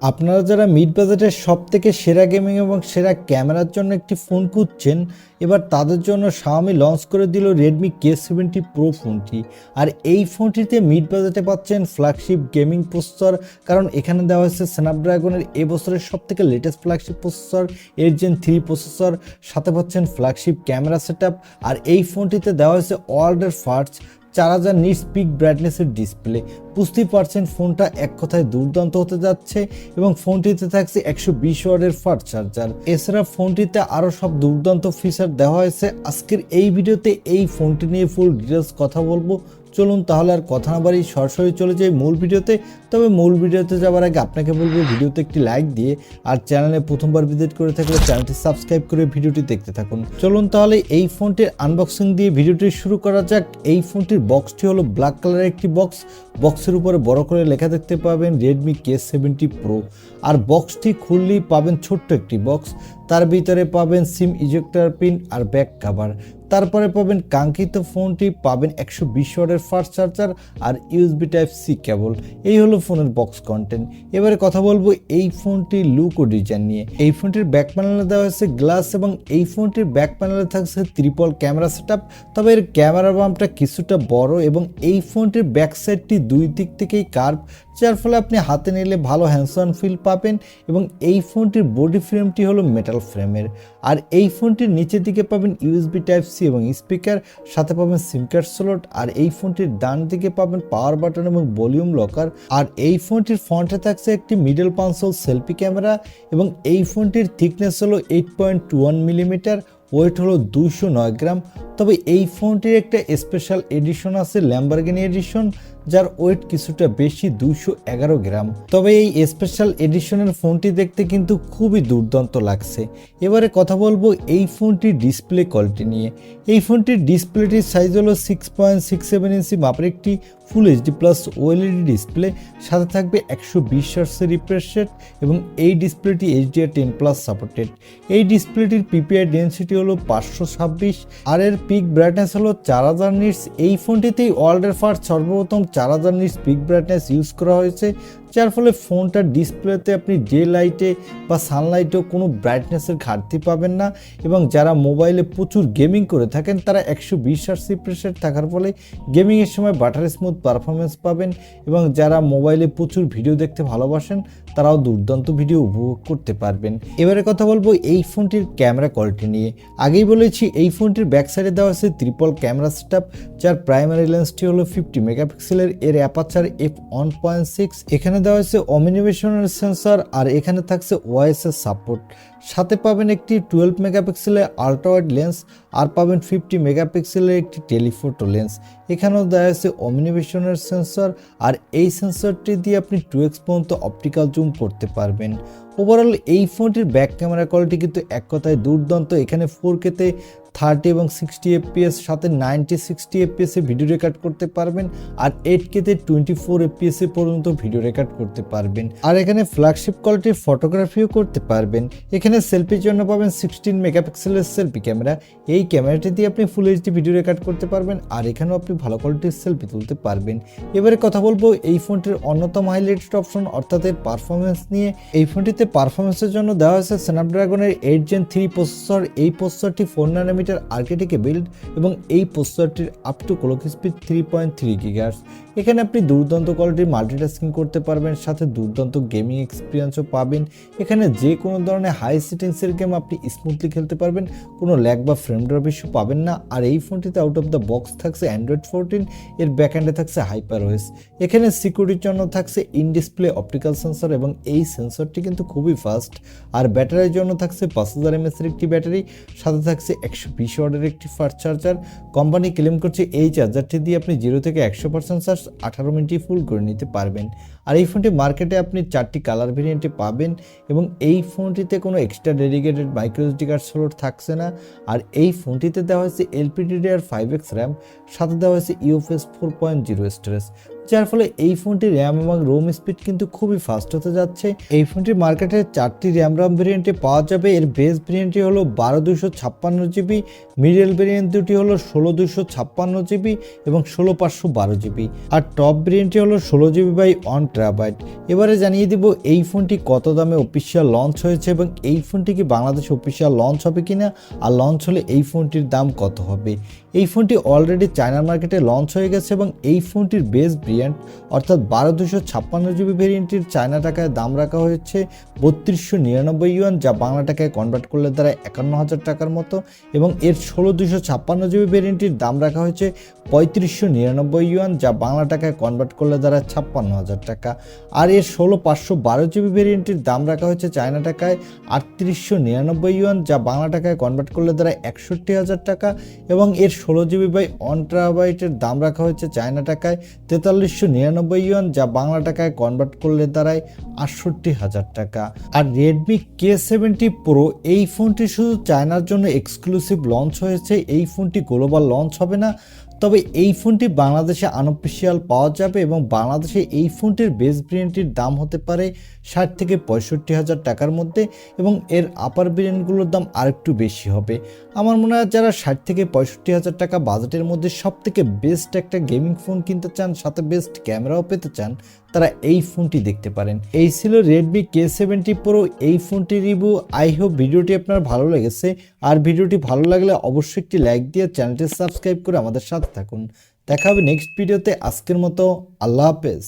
আপনারা যারা মিড বাজেটের সবথেকে সেরা গেমিং এবং সেরা ক্যামেরার জন্য একটি ফোন খুঁজছেন, এবার তাদের জন্য Xiaomi লঞ্চ করে দিল Redmi K70 Pro ফোনটি। আর এই ফোনটিতে মিড বাজেটে পাচ্ছেন ফ্ল্যাগশিপ গেমিং প্রসেসর, কারণ এখানে দেওয়া হয়েছে স্ন্যাপড্রাগনের এবছরের সবথেকে latest flagship processor 8 Gen 3 processor, সাথে পাচ্ছেন ফ্ল্যাগশিপ ক্যামেরা সেটআপ। আর এই ফোনটিতে দেওয়া হয়েছে ওয়ার্ল্ডের ফার্স্ট 4000 নিটস পিক ব্রাইটনেসের ডিসপ্লে। বুঝতেই পারছেন ফোনটা এক কথায় দুর্দান্ত হতে যাচ্ছে এবং ফোনটিতে থাকছে 120 ওয়াটের ফাস্ট চার্জার। এছাড়া ফোনটিতে আরও সব দুর্দান্ত ফিচার দেওয়া হয়েছে। আজকের এই ভিডিওতে এই ফোনটি নিয়ে ফুল ডিটেলস কথা বলবো। চলুন তাহলে আর কথা না বাড়ি সরাসরি চলে যাই মূল ভিডিওতে। তবে মূল ভিডিওতে যাওয়ার আগে আপনাকে বলবো ভিডিওতে একটি লাইক দিয়ে আর চ্যানেলে প্রথমবার ভিজিট করে থাকলে চ্যানেলটি সাবস্ক্রাইব করে ভিডিওটি দেখতে থাকুন। চলুন তাহলে এই ফোনটির আনবক্সিং দিয়ে ভিডিওটি শুরু করা যাক। এই ফোনটির বক্সটি হলো ব্ল্যাক কালারের একটি বক্স। বক্সের উপরে বড় করে লেখা দেখতে পাবেন Redmi K70 Pro। আর বক্সটি খুললেই পাবেন ছোট্ট একটি বক্স, তার ভিতরে পাবেন সিম ইজেক্টর পিন আর ব্যাক কভার। তারপরে পাবেন কাঙ্ক্ষিত ফোনটি, পাবেন 120 ওয়াটের ফাস্ট চার্জার আর USB Type-C কেবল। এই হলো ফোনের বক্স কন্টেন্ট। এবারে কথা বলবো এই ফোনটির লুক ও ডিজাইন নিয়ে। এই ফোনটির ব্যাক প্যানেলে দেওয়া হয়েছে গ্লাস এবং এই ফোনটির ব্যাক প্যানেলে থাকছে ট্রিপল ক্যামেরা সেটআপ। তবে এর ক্যামেরা বাম্পটা কিছুটা বড় এবং এই ফোনটির ব্যাক সাইডটি দুই দিক থেকেই কার্ভ, যার ফলে আপনি হাতে নিলে ভালো হ্যান্ডস অন ফিল পাবেন। এবং এই ফোনটির বডি ফ্রেমটি হলো মেটাল ফ্রেমের। আর এই ফোনটির নিচের দিকে পাবেন USB Type-C এবং স্পিকার, সাথে পাবেন সিম কার্ড স্লট। আর এই ফোনটির ডান দিকে পাবেন পাওয়ার বাটন এবং ভলিউম লকার। আর এই ফোনটির ফ্রন্টে থাকছে একটি মিডল কনসোল সেলফি ক্যামেরা এবং এই ফোনটির থিকনেস হলো 8.21 মিলিমিটার, ওয়েট হলো 209 গ্রাম। তবে এই ফোনটির একটা স্পেশাল এডিশন আছে, ল্যাম্বরগিনি এডিশন, যার ওয়েট কিছুটা বেশি, 211 গ্রাম। তবে এই স্পেশাল এডিশনের ফোনটি দেখতে কিন্তু খুবই দুর্দান্ত লাগছে। এবারে কথা বলবো এই ফোনটির ডিসপ্লে কোয়ালিটি নিয়ে। এই ফোনটির ডিসপ্লেটির সাইজ হলো 6.67 ইঞ্চি মাপের একটি ফুল HD+ OLED ডিসপ্লে, সাথে থাকবে 120 হার্টজের রিফ্রেশ রেট এবং এই ডিসপ্লেটি HDR10+ সাপোর্টেড। এই ডিসপ্লেটির PPI ডেনসিটি হলো 526 আর এর পিক ব্রাইটনেস হলো 4000 নিটস। এই ফোনটিতেই ওয়ার্ল্ডের ফার্স্ট সর্বপ্রথম 4000 নিটস পিক ব্রাইটনেস ইউজ করা হয়েছে, যার ফলে ফোনটার ডিসপ্লেতে আপনি ডে লাইটে বা সানলাইটেও কোনো ব্রাইটনেসের ঘাটতি পাবেন না। এবং যারা মোবাইলে প্রচুর গেমিং করে থাকেন তারা 120 হার্টজ রিফ্রেশ রেট থাকার ফলে গেমিংয়ের সময় বাটার স্মুথ পারফরমেন্স পাবেন। এবং যারা মোবাইলে প্রচুর ভিডিও দেখতে ভালোবাসেন তারাও দুর্দান্ত ভিডিও উপভোগ করতে পারবেন। এবারে কথা বলবো এই ফোনটির ক্যামেরা কোয়ালিটি নিয়ে। আগেই বলেছি এই ফোনটির ব্যাক সাইডে দেওয়া আছে ট্রিপল ক্যামেরা সেটআপ, যার প্রাইমারি লেন্সটি হলো 50 মেগাপিক্সেলের। এর অ্যাপারচার f1.6। এখানে দেওয়া হয়েছে অমিনিভেশনের সেন্সর আর এখানে থাকছে OIS এর সাপোর্ট। সাথে পাবেন একটি 12 মেগাপিক্সেলের আল্ট্রা ওয়াইড লেন্স আর পাবেন 50 মেগাপিক্সেলের একটি টেলিফোটো লেন্স। এখানেও দেওয়া আছে অমিনিভেশনের সেন্সর আর এই সেন্সরটি দিয়ে আপনি 2x পর্যন্ত অপটিক্যাল জুম করতে পারবেন। ওভারঅল এই ফোনটির ব্যাক ক্যামেরা কোয়ালিটি কিন্তু এক কথায় দুর্দান্ত। এখানে 4K-তে 30 এবং 60 FPS, সাথে 90-60 FPS এ ভিডিও রেকর্ড করতে পারবেন আর 8K-তে 24 FPS পর্যন্ত ভিডিও রেকর্ড করতে পারবেন। আর এখানে ফ্ল্যাগশিপ কোয়ালিটির ফটোগ্রাফিও করতে পারবেন। এখানে সেলফির জন্য পাবেন 16 মেগাপিক্সেলের সেলফি ক্যামেরা। এই ক্যামেরাটি দিয়ে আপনি ফুল HD ভিডিও রেকর্ড করতে পারবেন আর এখানেও আপনি ভালো কোয়ালিটির সেলফি তুলতে পারবেন। এবারে কথা বলবো এই ফোনটির অন্যতম হাইলাইটেড অপশন অর্থাৎ এর পারফরমেন্স নিয়ে। এই ফোনটিতে পারফরমেন্সের জন্য দেওয়া হয়েছে স্ন্যাপড্রাগনের 8 Gen 3 প্রসেসর। এই প্রসেসরটি 4 ন্যানোমিটার আর্কিটেক্টে বিল্ড এবং এই প্রসেসরটির up to clock speed 3.3 GHz। এখানে আপনি দুর্দান্ত কোয়ালিটির মাল্টিটাস্কিং করতে পারবেন, সাথে দুর্দান্ত গেমিং এক্সপিরিয়েন্সও পাবেন। এখানে যে কোনো ধরনের হাই সেটিংসের গেম আপনি স্মুথলি খেলতে পারবেন, কোনো ল্যাগ বা ফ্রেম ড্রপ ইস্যু পাবেন না। আর এই ফোনটিতে আউট অফ দ্য বক্স থাকছে Android 14, এর ব্যাকএন্ডে থাকছে HyperOS। এখানে সিকিউরিটির জন্য থাকছে ইন ডিসপ্লে অপটিক্যাল সেন্সর এবং এই সেন্সরটি কিন্তু খুবই ফাস্ট। আর ব্যাটারির জন্য থাকছে 5000 mAh এর একটি ব্যাটারি, সাথে থাকছে 120 ওয়াটের একটি ফাস্ট চার্জার। কোম্পানি ক্লেম করছে এই চার্জারটি দিয়ে আপনি 0 থেকে 100% চার্জ 18 মিনিটে ফুল করে নিতে পারবেন। আর এই ফোনটি মার্কেটে আপনি 4টি কালার ভেরিয়েন্টে পাবেন এবং এই ফোনটিতে কোনো extra dedicated microSD card slot থাকছে না। আর এই ফোনটিতে দেওয়া হয়েছে LPDDR5x RAM, সাথে দেওয়া হয়েছে UFS 4.0 স্টোরেজ। যার ফলে এই ফোনটির র্যাম এবং রোম স্পিড কিন্তু খুবই ফাস্ট হতে যাচ্ছে। এই ফোনটির মার্কেটে 4টি র্যাম ভেরিয়েন্টে পাওয়া যাবে। এর বেস ভেরিয়েন্টটি হলো 12/256 GB, মিডল ভেরিয়েন্ট দুটি হলো 16/256 GB এবং 16/512 GB, আর টপ ভেরিয়েন্টটি হলো 16 GB বাই 1 TB। এবারে জানিয়ে দিব এই ফোনটি কত দামে অফিসিয়াল লঞ্চ হয়েছে এবং এই ফোনটি কি বাংলাদেশে অফিসিয়াল লঞ্চ হবে কিনা, আর লঞ্চ হলে এই ফোনটির দাম কত হবে। এই ফোনটি অলরেডি চায়নার মার্কেটে লঞ্চ হয়ে গেছে এবং এই ফোনটির বেস ভেরিয়েন্ট অর্থাৎ 12/256 GB ভেরিয়েন্টটির চায়না টাকায় দাম রাখা হয়েছে 3299 ইউয়ান, যা বাংলা টাকায় কনভার্ট করলে দাঁড়ায় 51,000 টাকার মতো, এবং এর 16/256 GB ভেরিয়েন্টটির দাম রাখা হয়েছে 3599 ইউয়ান, যা বাংলা টাকায় কনভার্ট করলে দাঁড়ায় 56,000 টাকা। আর এর 16/512 GB ভেরিয়েন্টটির দাম রাখা হয়েছে চায়না টাকায় 3899 ইউয়ান, যা বাংলা টাকায় কনভার্ট করলে দাঁড়ায় 61,000 টাকা, এবং এর 16 GB বাই 1 TB দাম রাখা হয়েছে চায়না টাকায় 4399 ইউয়ান, যা বাংলা টাকায় কনভার্ট করলে দাঁড়ায় 68,000 টাকা। আর Redmi K70 Pro এই ফোনটি শুধু চায়নার জন্য এক্সক্লুসিভ লঞ্চ হয়েছে, এই ফোনটি গ্লোবাল লঞ্চ হবে না। তবে এই ফোনটি বাংলাদেশে আনঅফিসিয়াল পাওয়া যাবে এবং বাংলাদেশে এই ফোনটির বেস ভেরিয়েন্টটির দাম হতে পারে 60 থেকে 65,000 টাকার মধ্যে, এবং এর আপার ভেরিয়েন্টগুলোর দাম আরেকটু বেশি হবে। আমার মনে হয় যারা 60 থেকে 65,000 টাকা বাজেটের মধ্যে সব থেকে বেস্ট একটা গেমিং ফোন কিনতে চান, সাথে বেস্ট ক্যামেরাও পেতে চান, তারা এই ফোনটি দেখতে পারেন। এই ছিল Redmi K70 Pro এই ফোনটির রিভিউ। আই হোপ ভিডিওটি আপনার ভালো লেগেছে, আর ভিডিওটি ভালো লাগলে অবশ্যই একটি লাইক দিয়ে চ্যানেলটি সাবস্ক্রাইব করে আমাদের সাথে থাকুন। দেখা হবে নেক্সট ভিডিওতে। আজকের মতো আল্লাহ হাফেজ।